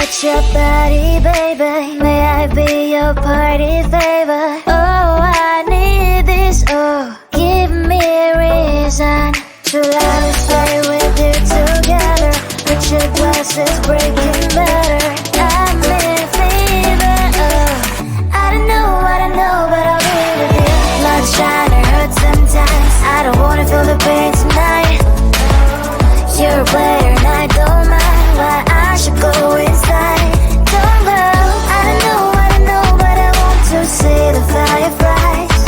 touch your body, baby. May I be your party favor? Oh, I need this. Oh, give me a reason to let me stay with you together. Put your glasses breaking better. I'm in fever. Oh, I don't know, but I'll be with you. Not trying to hurt sometimes. I don't wanna feel the pain tonight. You're a player and I don't mind why I should go inside. Don't go. I don't know, but I want to see the fireflies.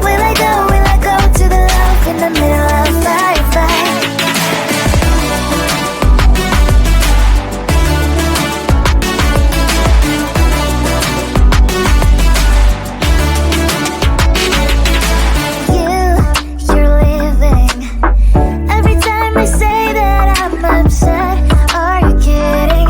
Will I go to the love in the middle of fireflies? You're leaving. Every time I say that I'm upset, are you kidding?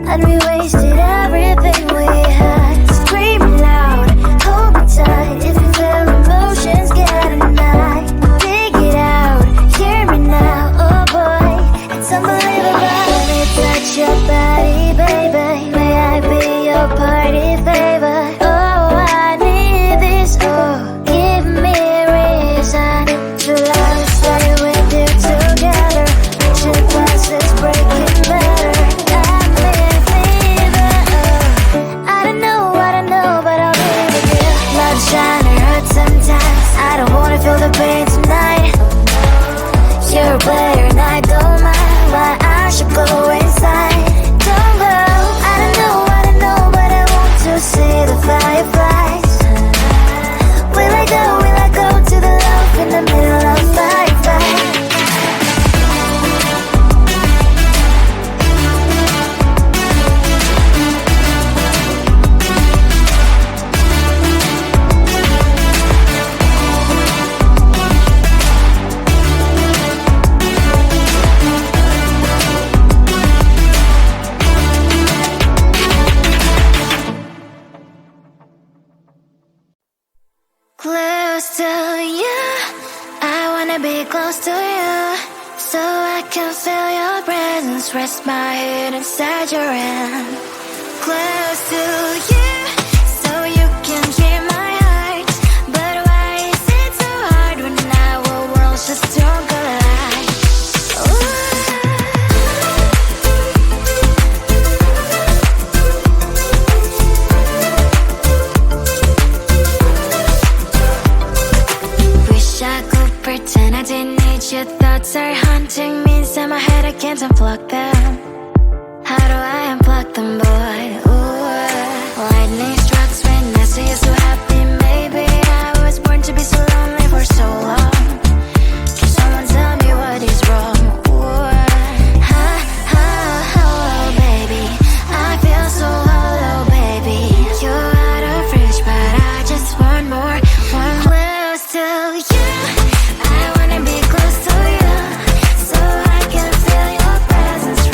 And we wasted everything we had. Screaming loud, hold me tight. If you feel emotions, get a knife. Dig it out, hear me now. Oh boy, it's unbelievable. Let me touch your body, baby. May I be your party favor? Oh, I need this. Oh, give me a reason to let me stay with you together. Put your glasses breaking better. I'm in fever. Oh, I don't know, but I'll be with you. Not trying to hurt sometimes. I don't wanna feel the pain tonight. You're a player and I don't mind why I should go inside. Don't go. I don't know, but I want to see the fireflies. Will I go to the love in the middle of fireflies? Close to you, I wanna be close to you, so I can feel your presence, rest my head inside your hand. Close to you, so you can hear my heart, but why is it so hard when our worlds just don't collide? Wish I could pretend I didn't need your thoughts are haunting me inside my head. I can't unplug them. How do I unplug them, boy? Ooh, lightning strikes when I see you so happy. Maybe I was born to be so lonely for so long. Can someone tell me what is wrong? Ooh, oh, baby, I feel so hollow, baby. You're out of reach, but I just want more. One close to you, I wanna be close to you, so I can feel your presence.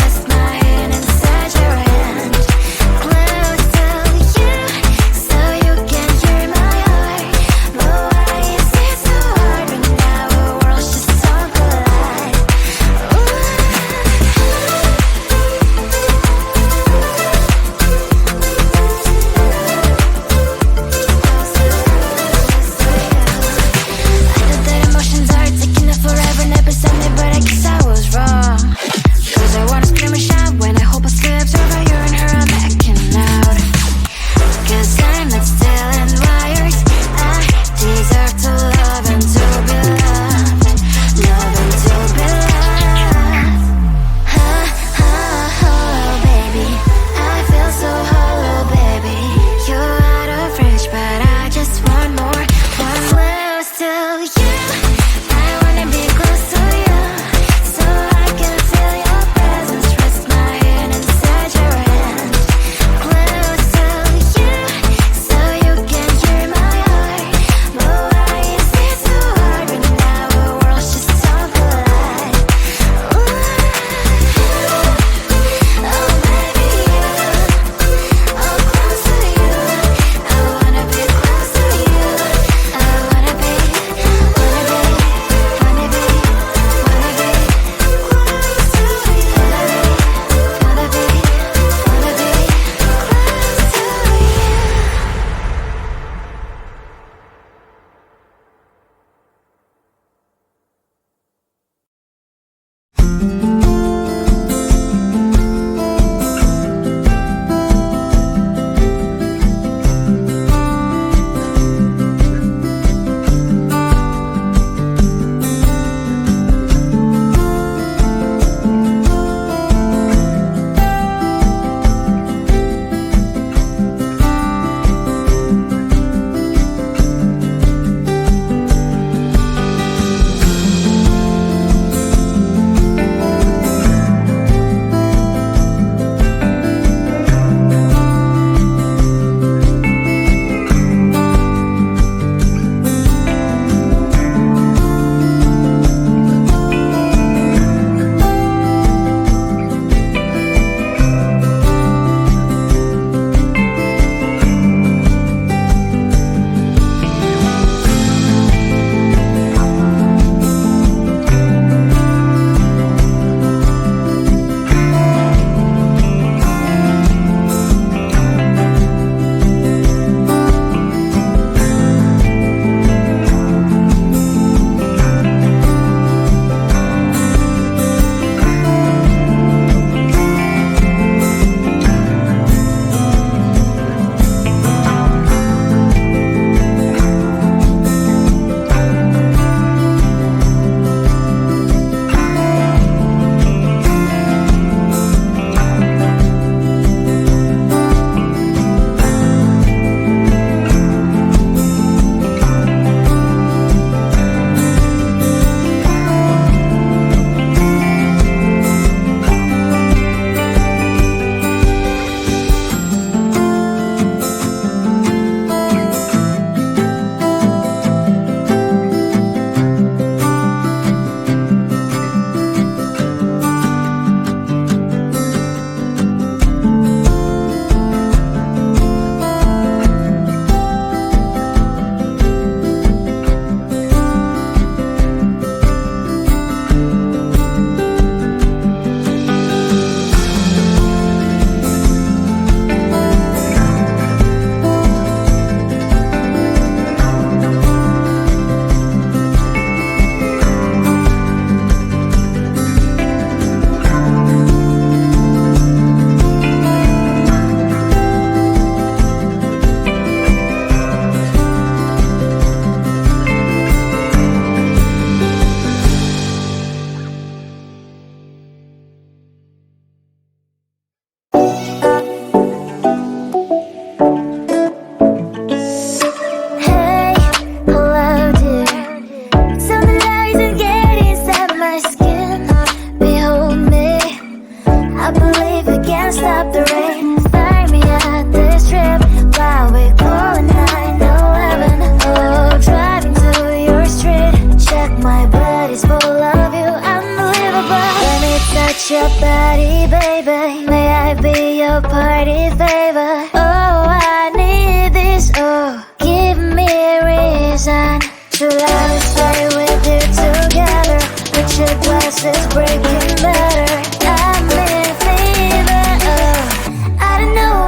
I believe we can't stop the rain. Find me at this trip while we're calling 911. Oh, driving to your street. Check my body's full of you. Unbelievable. Let me touch your body, baby. May I be your party favor? Oh, I need this. Oh, give me a reason to let me stay with you together. With your glasses breaking better. I'm in fever. Oh, I don't know,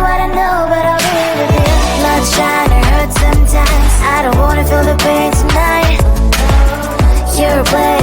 but I'll be with you. Not trying to hurt sometimes. I don't wanna feel the pain tonight. You're a player.